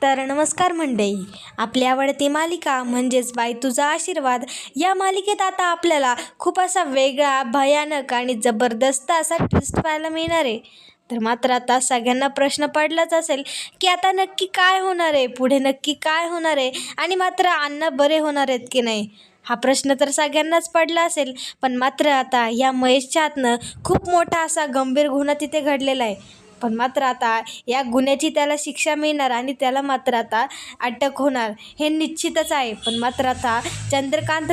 तर नमस्कार मंडळी, आपली आवडती मालिका म्हणजेच बाई तुझा आशीर्वाद या मालिकेत आता आपल्याला खूप असा वेगळा, भयानक आणि जबरदस्त असा ट्विस्ट पाहायला मिळणार आहे. तर मात्र आता सगळ्यांना प्रश्न पडलाच असेल की आता नक्की काय होणार आहे, पुढे नक्की काय होणार आहे आणि मात्र अण्णा बरे होणार आहेत की नाही, हा प्रश्न तर सगळ्यांनाच पडला असेल. पण मात्र आता या महेशच्या हातनं खूप मोठा असा गंभीर गुन्हा तिथे घडलेला आहे. पण मात्र आता या गुन्ह्याची त्याला शिक्षा मिळणार आणि त्याला मात्र आता अटक होणार हे निश्चितच आहे. पण मात्र आता चंद्रकांत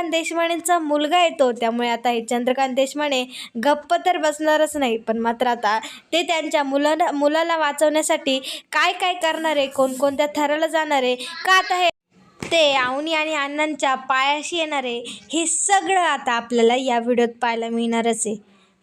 देशपांडेंचा मुलगा येतो, त्यामुळे आता हे चंद्रकांत देशपांडे गप्प तर बसणारच नाही. पण मात्र आता ते त्यांच्या मुलाला वाचवण्यासाठी काय काय करणार आहे, कोणकोणत्या थराला जाणार आहे, का आता हे ते अवनी आणि अण्णांच्या पायाशी येणार आहे, हे सगळं आता आपल्याला या व्हिडिओत पाहायला मिळणारच आहे.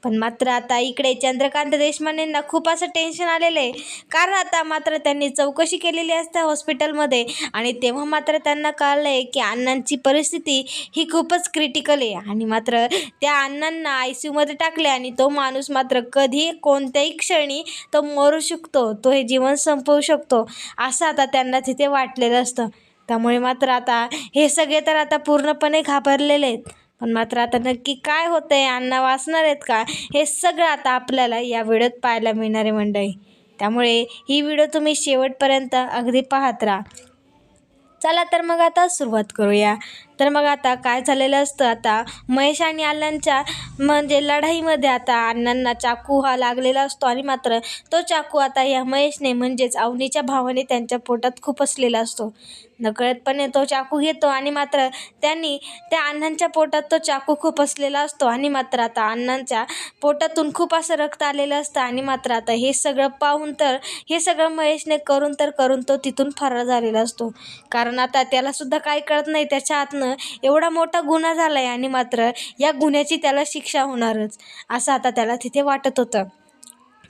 पण मात्र आता इकडे चंद्रकांत देशपांडेंना खूप असं टेन्शन आलेलं आहे, कारण आता मात्र त्यांनी चौकशी केलेली असते हॉस्पिटलमध्ये आणि तेव्हा मात्र त्यांना कळलं आहे की अण्णांची परिस्थिती ही खूपच क्रिटिकल आहे आणि मात्र त्या अण्णांना ICUमध्ये टाकले आणि तो माणूस मात्र कधी कोणत्याही क्षणी तो मरू शकतो, तो हे जीवन संपवू शकतो, असं आता त्यांना तिथे वाटलेलं असतं. त्यामुळे मात्र आता हे सगळे तर आता पूर्णपणे घाबरलेले आहेत. पण मात्र आता नक्की काय होतंय, अण्णा वाचणार आहेत का, हे सगळं आता आपल्याला या व्हिडिओत पाहायला मिळणार आहे मंडळी. त्यामुळे ही व्हिडिओ तुम्ही शेवटपर्यंत अगदी पाहत राहा. चला तर मग आता सुरुवात करूया. तर मग आता काय झालेलं असतं, आता महेश आणि अण्णांच्या म्हणजे लढाईमध्ये आता अण्णांना चाकू हा लागलेला असतो आणि मात्र तो चाकू आता या महेशने म्हणजेच अवनीच्या भावाने त्यांच्या पोटात खुपसलेला असतो. नकळतपणे तो चाकू घेतो आणि मात्र त्यांनी त्या अण्णांच्या पोटात तो चाकू खुपसलेला असतो आणि मात्र आता अण्णांच्या पोटातून खूप असं रक्त आलेलं असतं आणि मात्र आता हे सगळं पाहून तर हे सगळं महेशने करून तो तिथून फरार झालेला असतो. कारण आता त्यालासुद्धा काही कळत नाही, त्याच्या हातनं एवढा मोठा गुन्हा झाला आहे आणि मात्र या गुन्ह्याची त्याला शिक्षा होणारच, असं आता त्याला तिथे वाटत होतं.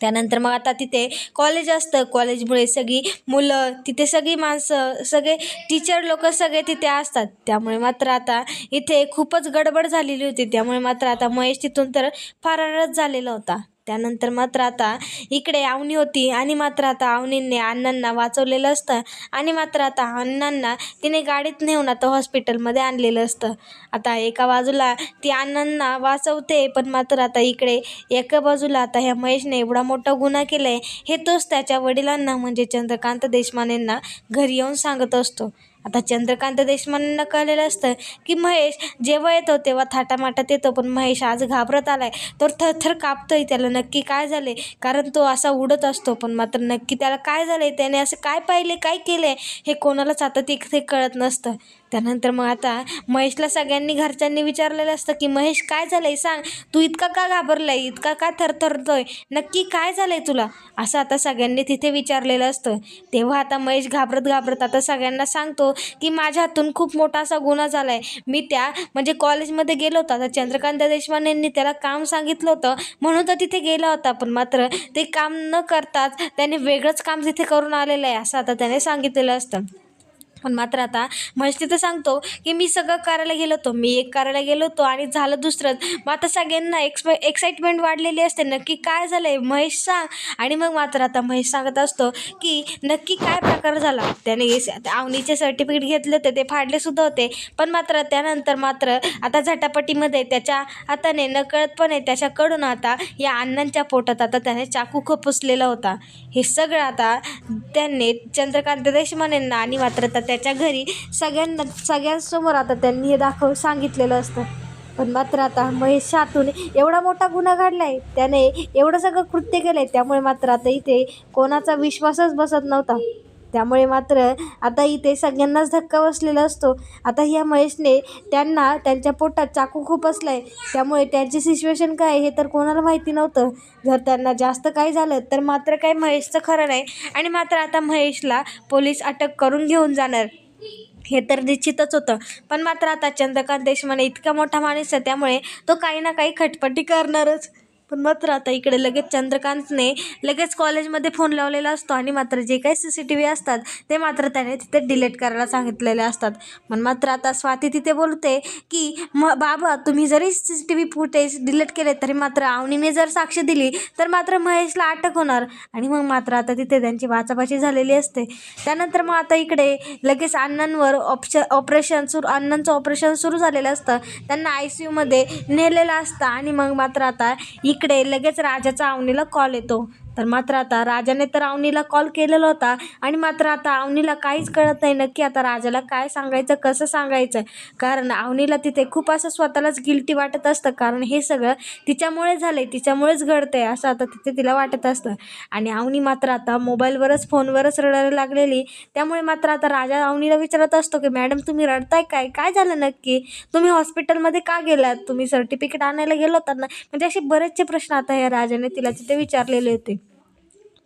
त्यानंतर मग आता तिथे कॉलेज असतं, कॉलेजमुळे सगळी मुलं तिथे, सगळी माणसं, सगळे टीचर लोक सगळे तिथे असतात. त्यामुळे मात्र आता इथे खूपच गडबड झालेली होती. त्यामुळे मात्र आता महेश तिथून तर फरारच झालेला होता. त्यानंतर मात्र आता इकडे अवनी होती आणि मात्र आता अवनीने अण्णांना वाचवलेलं असतं आणि मात्र आता अण्णांना तिने गाडीत नेऊन आता हॉस्पिटलमध्ये आणलेलं असतं. आता एका बाजूला ती अण्णांना वाचवते, पण मात्र आता इकडे एका बाजूला आता ह्या महेशने एवढा मोठा गुन्हा केला आहे हे तोच त्याच्या वडिलांना म्हणजे चंद्रकांत देशपांडेंना घरी येऊन सांगत असतो. आता चंद्रकांत देशपांडेंना कळलेलं असतं की महेश जेव्हा येतो तेव्हा थाटामाटात येतो, पण महेश आज घाबरत आलाय, तो थरथर कापतोय. त्याला नक्की काय झाले, कारण तो असा उडत असतो, पण मात्र नक्की त्याला काय झाले, त्याने असं काय पाहिले, काय केले, हे कोणालाच आता ते कळत नसतं. त्यानंतर मग आता महेशला सगळ्यांनी घरच्यांनी विचारलेलं असतं की महेश काय झालंय, सांग, तू इतका का घाबरलाय, इतका का थरथरतोय, नक्की काय झालंय तुला, असं आता सगळ्यांनी तिथे विचारलेलं असतं. तेव्हा आता महेश घाबरत आता सगळ्यांना सांगतो की माझ्या हातून खूप मोठा असा गुन्हा झाला आहे. मी त्या म्हणजे कॉलेजमध्ये गेलो होता, आता चंद्रकांत देशपांडेंनी त्याला काम सांगितलं होतं म्हणून तो तिथे गेला होता, पण मात्र ते काम न करताच त्याने वेगळंच काम तिथे करून आलेलं आहे, असं आता त्याने सांगितलेलं असतं. पण मात्र आता महेश तिथं सांगतो की मी सगळं करायला गेलो होतो, मी एक करायला गेलो होतो आणि झालं दुसरंच. मग आता सगळ्यांना एक्साइटमेंट वाढलेली असते, नक्की काय झालं आहे महेश सांग. आणि मग मात्र आता महेश सांगत असतो की नक्की काय प्रकार झाला. त्याने अवनीचे सर्टिफिकेट घेतले होते, ते फाडलेसुद्धा होते, पण मात्र त्यानंतर मात्र आता झटापटीमध्ये त्याच्या हाताने नकळतपणे त्याच्याकडून आता या अण्णांच्या पोटात आता त्याने चाकू खुपसलेला होता. हे सगळं आता त्यांनी चंद्रकांत देशपांडेंना आणि मात्र त्याच्या घरी सगळ्यांसमोर आता त्यांनी हे सांगितलेलं असतं. पण मात्र आता महेशच्या हातून एवढा मोठा गुन्हा घडलाय, त्याने एवढं सगळं कृत्य केलंय, त्यामुळे मात्र आता इथे कोणाचा विश्वासच बसत नव्हता. त्यामुळे मात्र आता इथे सगळ्यांनाच धक्का बसलेला असतो. आता ह्या महेशने त्यांना त्यांच्या पोटात चाकू खुपसलाय, त्यामुळे त्यांची सिच्युएशन काय आहे हे तर कोणाला माहिती नव्हतं. जर त्यांना जास्त काही झालं तर मात्र काही महेशचं खरं नाही आणि मात्र आता महेशला पोलीस अटक करून घेऊन जाणार हे तर निश्चितच होतं. पण मात्र आता चंद्रकांत देशपांडे इतका मोठा माणूस आहे, त्यामुळे तो काही ना काही खटपटी करणारच. पण मात्र आता इकडे लगेच चंद्रकांतने लगेच कॉलेजमध्ये फोन लावलेला असतो आणि मात्र जे काही CCTV असतात ते मात्र त्याने तिथे डिलीट करायला सांगितलेले असतात. पण मात्र आता स्वाती तिथे बोलते की बाबा तुम्ही जरी CCTV फुटेज डिलीट केले तरी मात्र अवनीने जर साक्ष दिली तर मात्र महेशला अटक होणार. आणि मग मात्र आता तिथे त्यांची वाचापाची झालेली असते. त्यानंतर मग आता इकडे लगेच अण्णांवर अण्णांचं ऑपरेशन सुरू झालेलं असतं. त्यांना ICU मध्ये नेलेलं असतं आणि मग मात्र आता इकडे लगेच राजाचा अवनीला कॉल येतो. तर मात्र आता राजाने तर अवनीला कॉल केलेला होता आणि मात्र आता अवनीला काहीच कळत नाही नक्की आता राजाला काय सांगायचं, कसं सांगायचं. कारण अवनीला तिथे खूप असं स्वतःलाच गिल्टी वाटत असतं, कारण हे सगळं तिच्यामुळे झालंय, तिच्यामुळेच घडतंय असं आता तिथे तिला वाटत असतं. आणि अवनी मात्र आता मोबाईलवरच फोनवरच रडायला लागलेली. त्यामुळे मात्र आता राजा अवनीला विचारत असतो की मॅडम तुम्ही रडताय काय, काय झालं नक्की, तुम्ही हॉस्पिटलमध्ये का गेलात, तुम्ही सर्टिफिकेट आणायला गेलो होतात ना. म्हणजे असे बरेचसे प्रश्न आता या राजाने तिला तिथे विचारलेले होते.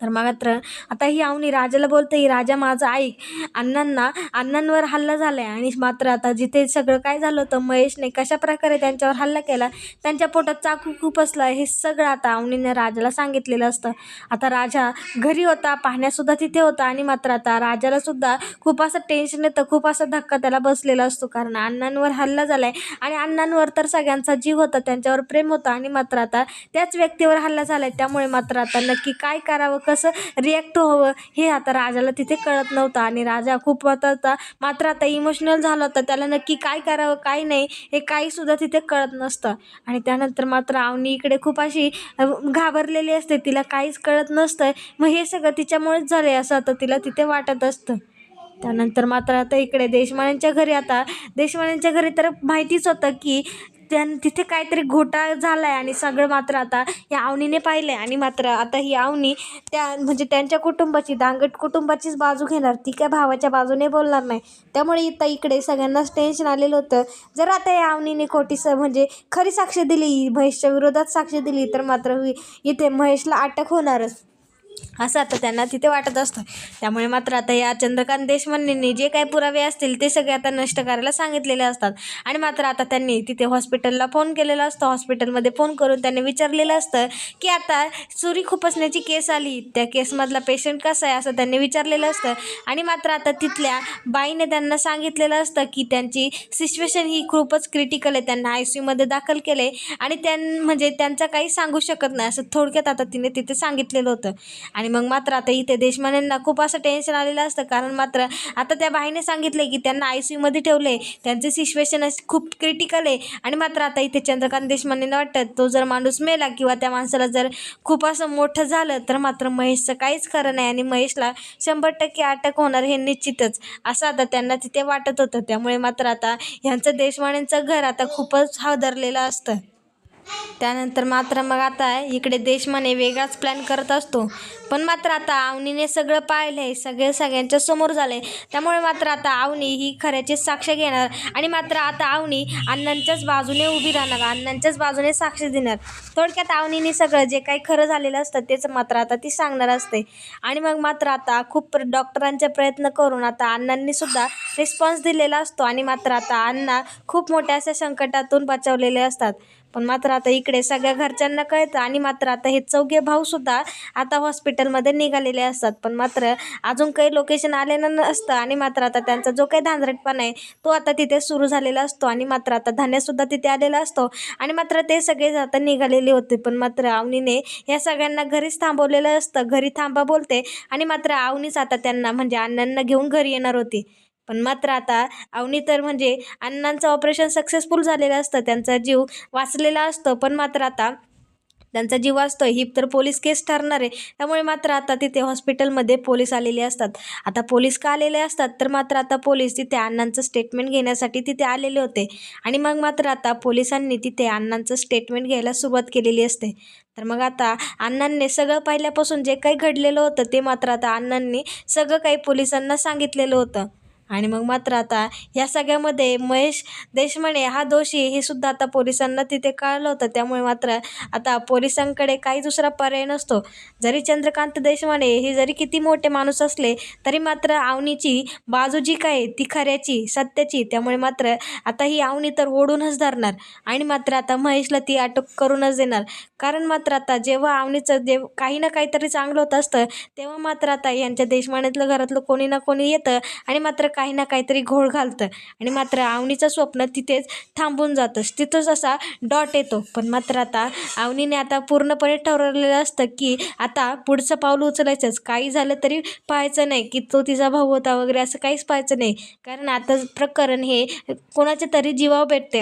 तर मात्र आता ही अवनी राजाला बोलते ही राजा माझं ऐक, अण्णांवर हल्ला झालाय आणि मात्र आता जिथे सगळं काय झालं होतं, महेशने कशा प्रकारे त्यांच्यावर हल्ला केला, त्यांच्या पोटात चाकू खूप असला, हे सगळं आता अवनीने राजाला सांगितलेलं असतं. आता राजा घरी होता, पाहण्यासुद्धा तिथे होता आणि मात्र आता राजाला सुद्धा खूप असं टेन्शन येतं, खूप असा धक्का त्याला बसलेला असतो. कारण अण्णांवर हल्ला झालाय आणि अण्णांवर तर सगळ्यांचा जीव होता, त्यांच्यावर प्रेम होतं आणि मात्र आता त्याच व्यक्तीवर हल्ला झालाय. त्यामुळे मात्र आता नक्की काय करावं, कसं रिॲक्ट व्हावं हे आता राजाला तिथे कळत नव्हतं आणि राजा खूप आता मात्र आता इमोशनल झाला होता. त्याला नक्की काय करावं काय नाही हे काहीसुद्धा तिथे कळत नसतं. आणि त्यानंतर मात्र अवनी इकडे खूप अशी घाबरलेली असते, तिला काहीच कळत नसतं. मग हे सगळं तिच्यामुळेच झालं आहे असं आता तिला तिथे वाटत असतं. त्यानंतर मात्र आता इकडे देशपांडेंच्या घरी तर माहितीच होतं की तिथे काहीतरी घोटाळा झाला आहे आणि सगळं मात्र आता या अवनीने पाहिलं आहे. आणि मात्र आता ही अवनी म्हणजे त्यांच्या कुटुंबाची, दांगट कुटुंबाचीच बाजू घेणार, ती काय भावाच्या बाजूने बोलणार नाही. त्यामुळे इकडे सगळ्यांनाच टेन्शन आलेलं होतं. जर आता या अवनीने म्हणजे खरी साक्ष दिली, महेशच्या विरोधात साक्ष दिली तर मात्र इथे महेशला अटक होणारच असं आता त्यांना तिथे वाटत असतं. त्यामुळे मात्र आता या चंद्रकांत देशपांडेंनी जे काही पुरावे असतील ते सगळे आता नष्ट करायला सांगितलेले असतात. आणि मात्र आता त्यांनी तिथे हॉस्पिटलला फोन केलेला असतो. हॉस्पिटलमध्ये फोन करून त्यांनी विचारलेलं असतं की आता चोरी खुपसण्याची केस आली, त्या केसमधला पेशंट कसा आहे असं त्यांनी विचारलेलं असतं. आणि मात्र आता तिथल्या बाईने त्यांना सांगितलेलं असतं की त्यांची सिच्युएशन ही खूपच क्रिटिकल आहे, त्यांना ICUमध्ये दाखल केले आणि म्हणजे त्यांचं काही सांगू शकत नाही असं थोडक्यात आता तिने तिथे सांगितलेलं होतं. आणि मग मात्र आता इथे देशपांडेंना खूप असं टेन्शन आलेलं असतं, कारण मात्र आता त्या बाईने सांगितले की त्यांना ICUमध्ये ठेवले, त्यांचे सिच्युएशन खूप क्रिटिकल आहे. आणि मात्र आता इथे चंद्रकांत देशपांडेंना वाटतं तो जर माणूस मेला किंवा त्या माणसाला जर खूप असं मोठं झालं तर मात्र महेशचं काहीच खरं नाही आणि महेशला 100% अटक होणार हे निश्चितच असं आता त्यांना तिथे वाटत होतं. त्यामुळे मात्र आता ह्यांचं देशपांडेंचं घर आता खूपच हादरलेलं असतं. त्यानंतर मात्र मग आता इकडे देशपांडे वेगळाच प्लॅन करत असतो. पण मात्र आता अवनीने सगळं पाहिलंय, सगळ्यांच्या समोर झालंय. त्यामुळे मात्र आता अवनी ही खऱ्याची साक्ष घेणार आणि मात्र आता अवनी अण्णांच्याच बाजूने उभी राहणार, अण्णांच्याच बाजूने साक्ष देणार. थोडक्यात अवनीने सगळं जे काही खरं झालेलं असतं तेच मात्र आता ती सांगणार असते. आणि मग मात्र आता खूप डॉक्टरांचे प्रयत्न करून आता अण्णांनी सुद्धा रिस्पॉन्स दिलेला असतो आणि मात्र आता अण्णा खूप मोठ्या अशा संकटातून बचावलेले असतात. पण मात्र आता इकडे सगळ्या घरच्यांना कळतं आणि मात्र आता हे चौघे भाऊसुद्धा आता हॉस्पिटलमध्ये निघालेले असतात. पण मात्र अजून काही लोकेशन आलेलं नसतं आणि मात्र आता त्यांचा जो काही धांदरटपणा आहे तो आता तिथे सुरू झालेला असतो. आणि मात्र आता धान्यसुद्धा तिथे आलेला असतो आणि मात्र ते सगळे आता निघालेले होते. पण मात्र अवनीने या सगळ्यांना घरीच थांबवलेलं असतं, घरी थांबा बोलते आणि मात्र अवनीच आता त्यांना म्हणजे अण्णांना घेऊन घरी येणार होती. पण मात्र आता अवनी तर म्हणजे अण्णांचं ऑपरेशन सक्सेसफुल झालेलं असतं, त्यांचा जीव वाचलेला असतो. पण मात्र आता त्यांचा जीव वाचतोय ही तर पोलीस केस ठरणार आहे. त्यामुळे मात्र आता तिथे हॉस्पिटलमध्ये पोलीस आलेले असतात. आता पोलीस का आलेले असतात तर मात्र आता पोलीस तिथे अण्णांचं स्टेटमेंट घेण्यासाठी तिथे आलेले होते. आणि मग मात्र आता पोलिसांनी तिथे अण्णांचं स्टेटमेंट घ्यायला सुरुवात केलेली असते. तर मग आता अण्णांनी सगळं पहिल्यापासून जे काही घडलेलं होतं ते मात्र आता अण्णांनी सगळं काही पोलिसांना सांगितलेलं होतं. आणि मग मात्र आता या सगळ्यामध्ये महेश देशमाने हा दोषी हे सुद्धा आता पोलिसांना तिथे कळलं होतं. त्यामुळे मात्र आता पोलिसांकडे काही दुसरा पर्याय नसतो. जरी चंद्रकांत देशमाने हे जरी किती मोठे माणूस असले तरी मात्र अवनीची बाजू जी काय आहे ती खऱ्याची, सत्याची. त्यामुळे मात्र आता ही अवनी तर ओढूनच धरणार आणि मात्र आता महेशला ती अटक करूनच देणार. कारण मात्र आता जेव्हा अवनीचं काही ना काहीतरी चांगलं होत असतं तेव्हा मात्र आता यांच्या देशमानेतलं घरातलं कोणी ना कोणी येतं आणि मात्र काही ना काहीतरी घोळ घालतं आणि मात्र अवनीचं स्वप्न तिथेच थांबून जातं. तिथंच असा डॉट येतो. पण मात्र आता अवनीने आता पूर्णपणे ठरवलेलं असतं की आता पुढचं पाऊल उचलायचंच. काही झालं तरी पाहायचं नाही की तो तिचा भाऊ होता वगैरे, असं काहीच पाहायचं नाही. कारण आता प्रकरण हे कोणाच्या तरी जीवावर बेतते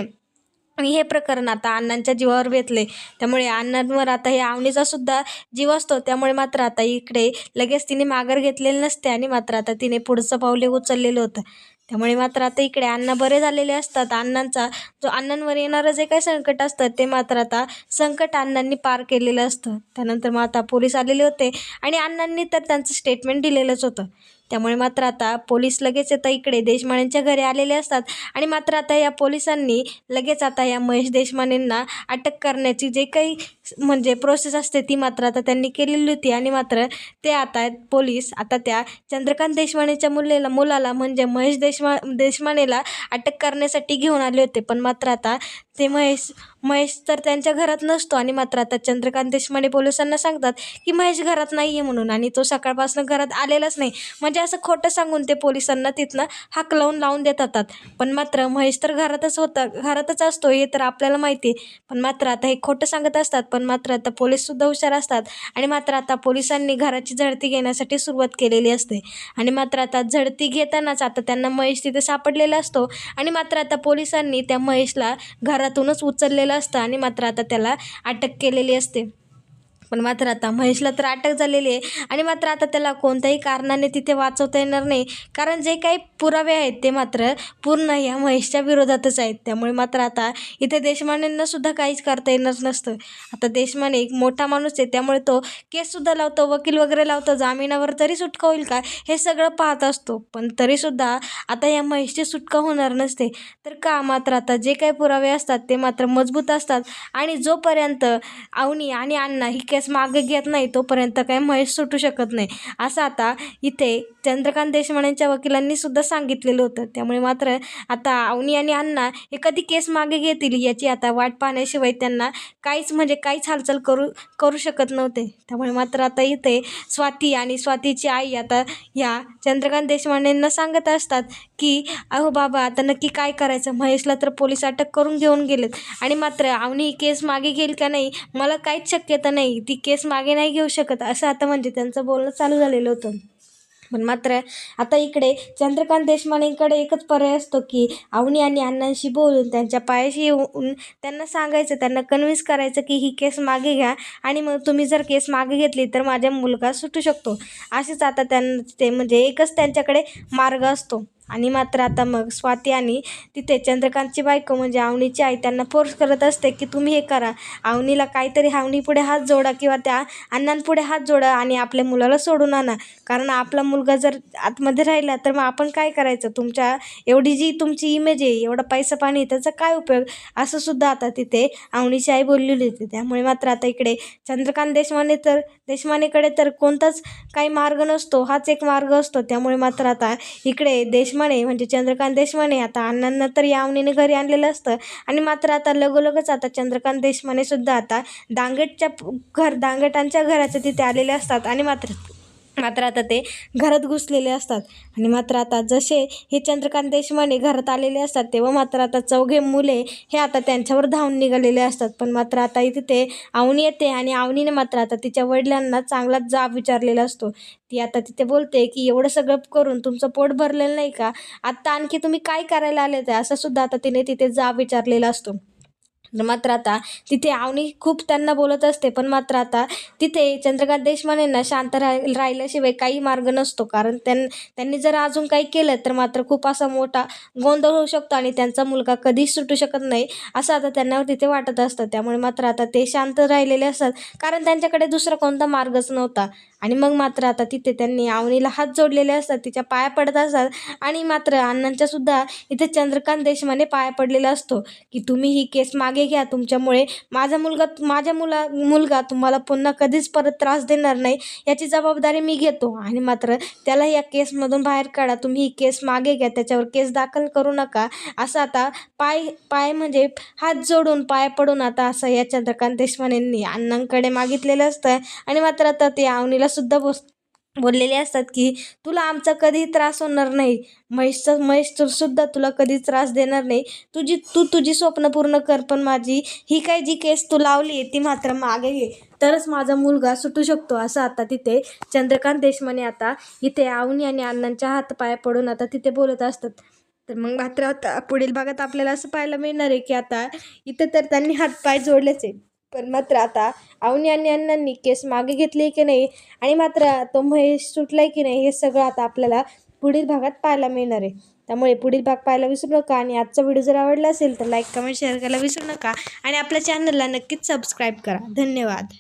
आणि हे प्रकरण आता अण्णांच्या जीवावर बेतले. त्यामुळे अण्णांवर आता हे अवनीचा सुद्धा जीव असतो. त्यामुळे मात्र आता इकडे लगेच तिने माघार घेतलेली नसते आणि मात्र आता तिने पुढचं पाऊल उचललेलं होतं. त्यामुळे मात्र आता इकडे अण्णा बरे झालेले असतात. अण्णांचा जो अण्णांवर येणारं जे काही संकट असतं ते मात्र आता संकट अण्णांनी पार केलेलं असतं. त्यानंतर मग आता पोलीस आलेले होते आणि अण्णांनी तर त्यांचं स्टेटमेंट दिलेलंच होतं. त्यामुळे मात्र आता पोलीस लगेच आता इकडे देशमानेंच्या घरी आलेले असतात आणि मात्र आता या पोलिसांनी लगेच आता या महेश देशमानेंना अटक करण्याची जे काही म्हणजे प्रोसेस असते ती मात्र आता त्यांनी केलेली होती आणि मात्र ते आता पोलीस आता त्या चंद्रकांत देशमानेच्या मुलाला म्हणजे महेश देशमानेला अटक करण्यासाठी घेऊन आले होते. पण मात्र आता ते महेश तर त्यांच्या घरात नसतो आणि मात्र आता चंद्रकांत देशमाने पोलिसांना सांगतात की महेश घरात नाही आहे म्हणून आणि तो सकाळपासून घरात आलेलाच नाही. म्हणजे असं खोटं सांगून ते पोलिसांना तिथनं लावून देतात. पण मात्र महेश तर घरातच असतो हे तर आपल्याला माहिती आहे. पण मात्र आता हे खोटं सांगत असतात. पण मात्र आता पोलीससुद्धा हुशार असतात आणि मात्र आता पोलिसांनी घराची झडती घेण्यासाठी सुरुवात केलेली असते आणि मात्र आता झडती घेतानाच आता त्यांना महेश तिथे सापडलेला असतो आणि मात्र आता पोलिसांनी त्या महेशला घरातूनच उचललेलं असतं आणि मात्र आता त्याला अटक केलेली असते. पण मात्र आता महेशला तर अटक झालेली आहे आणि मात्र आता त्याला कोणत्याही कारणाने तिथे वाचवता येणार नाही. कारण जे काही पुरावे आहेत ते मात्र पूर्ण या महेशच्या विरोधातच आहेत. त्यामुळे मात्र आता इथे देशमानेंना सुद्धा काहीच करता येणार नसतं. आता देशमाने एक मोठा माणूस आहे त्यामुळे तो केससुद्धा लावतो, वकील वगैरे लावतो, जामिनावर तरी सुटका होईल का हे सगळं पाहत असतो. पण तरीसुद्धा आता या महेशची सुटका होणार नसते. तर का मात्र आता जे काही पुरावे असतात ते मात्र मजबूत असतात आणि जोपर्यंत अवनी आणि अण्णा ही केस मागे घेत नाही तोपर्यंत काही महेश सुटू शकत नाही, असं आता इथे चंद्रकांत देशमानेंच्या वकिलांनी सुद्धा सांगितलेलं होतं. त्यामुळे मात्र आता अवनी आणि अण्णा हे कधी केस मागे घेतील याची आता वाट पाहण्याशिवाय त्यांना काहीच हालचाल करू शकत नव्हते. त्यामुळे मात्र आता इथे स्वाती आणि स्वातीची आई आता या चंद्रकांत देशमानेंना सांगत असतात की अहो बाबा आता नक्की काय करायचं, महेशला तर पोलीस अटक करून घेऊन गेलेत आणि मात्र अवनी ही केस मागे घेईल का नाही मला काहीच शक्यता नाही, ती केस मागे नाही घेऊ शकत, असं आता म्हणजे त्यांचं बोलणं चालू झालेलं होतं. पण मात्र आता इकडे चंद्रकांत देशमानेंकडे एकच पर्याय असतो की अवनी आणि अण्णांशी बोलून त्यांच्या पायाशी येऊन त्यांना सांगायचं, त्यांना कन्व्हिन्स करायचं की ही केस मागे घ्या आणि मग तुम्ही जर केस मागे घेतली तर माझा मुलगा सुटू शकतो. असेच आता ते म्हणजे एकच त्यांच्याकडे मार्ग असतो. आणि मात्र आता मग स्वाती आणि तिथे चंद्रकांतची बायको म्हणजे अवनीची आई त्यांना फोर्स करत असते की तुम्ही हे करा, अवनीला काहीतरी अवनीपुढे हात जोडा किंवा त्या अण्णांपुढे हात जोडा आणि आपल्या मुलाला सोडून आणा. कारण आपला मुलगा जर आतमध्ये राहिला तर मग आपण काय करायचं, एवढी जी तुमची इमेज आहे, एवढा पैसा पाणी त्याचा काय उपयोग, असं सुद्धा आता तिथे अवनीची आई बोललेली होती. त्यामुळे मात्र आता इकडे चंद्रकांत देशमानेकडे तर कोणताच काही मार्ग नसतो, हाच एक मार्ग असतो. त्यामुळे मात्र आता इकडे देशमाने म्हणजे चंद्रकांत देशमाने आता अण्णांना तर या अवनीने घरी आणलेलं असतं आणि मात्र आता लगोलगच आता चंद्रकांत देशमाने सुद्धा आता दांगटांच्या घराच्या तिथे आलेले असतात आणि मात्र आता ते घरात घुसलेले असतात आणि मात्र आता जसे हे चंद्रकांत देशमाने घरात आलेले असतात तेव्हा मात्र आता चौघे मुले हे आता त्यांच्यावर धावून निघालेले असतात. पण मात्र आता इथे ते अवनी येते आणि अवनीने मात्र आता तिच्या वडिलांना चांगलाच जाब विचारलेला असतो. ती आता तिथे बोलते की एवढं सगळं करून तुमचं पोट भरलेलं नाही का, आत्ता आणखी तुम्ही काय करायला आले ते, असं सुद्धा आता तिने तिथे जाब विचारलेला असतो. तर मात्र आता तिथे अवनी खूप त्यांना बोलत असते, पण मात्र आता तिथे चंद्रकांत देशपांडेंना शांत राहिल्याशिवाय काही मार्ग नसतो. कारण त्यांनी जर अजून काही केलं तर मात्र खूप असा मोठा गोंधळ होऊ शकतो आणि त्यांचा मुलगा कधीच सुटू शकत नाही असं आता त्यांना तिथे वाटत असतं. त्यामुळे मात्र आता ते शांत राहिलेले असतात, कारण त्यांच्याकडे दुसरा कोणता मार्गच नव्हता. आणि मग मात्र आता तिथे त्यांनी अवनीला हात जोडलेले असतात, तिच्या पाया पडत असतात आणि मात्र अण्णांच्या सुद्धा इथे चंद्रकांत देशपांडे पाया पडलेला असतो की तुम्ही ही केस मागे घ्या. तुमच्यामुळे मुलगा तुम्हाला पुन्हा कधीच परत त्रास देणार नाही याची जबाबदारी मी घेतो. आणि मात्र त्याला या केसमधून बाहेर काढा. तुम्ही ही केस मागे घ्या, त्याच्यावर केस दाखल करू नका. असं आता पाय म्हणजे हात जोडून पाय पडून आता असं या चंद्रकांत देशपांडेंनी अण्णांकडे मागितलेलं असतं. आणि मात्र आता ते अवनीला सुद्धा बोललेले असतात की तुला आमचा कधी त्रास होणार नाही. महेश सुद्धा तुला कधी त्रास देणार नाही. तुझी स्वप्न पूर्ण कर, पण माझी ही काय जी केस तू लावली आहे ती मात्र मागे घे, तरच माझा मुलगा सुटू शकतो. असं आता तिथे चंद्रकांत देशपांडे आता इथे अवनी आणि अण्णांच्या हातपाय पडून आता तिथे बोलत असतात. तर मग मात्र आता पुढील भागात आपल्याला असं पाहायला मिळणार आहे की आता इथे तर त्यांनी हातपाय जोडलेच आहे, पण मात्र आता अवनी आणि अण्णांनी केस मागे घेतली की नाही आणि मात्र तो महेश सुटलाय की नाही हे सगळं आता आपल्याला पुढील भागात पाहायला मिळणार आहे. त्यामुळे पुढील भाग पाहायला विसरू नका आणि आजचा व्हिडिओ जर आवडला असेल तर लाईक कमेंट शेअर करायला विसरू नका आणि आपल्या चॅनलला नक्कीच सबस्क्राईब करा. धन्यवाद.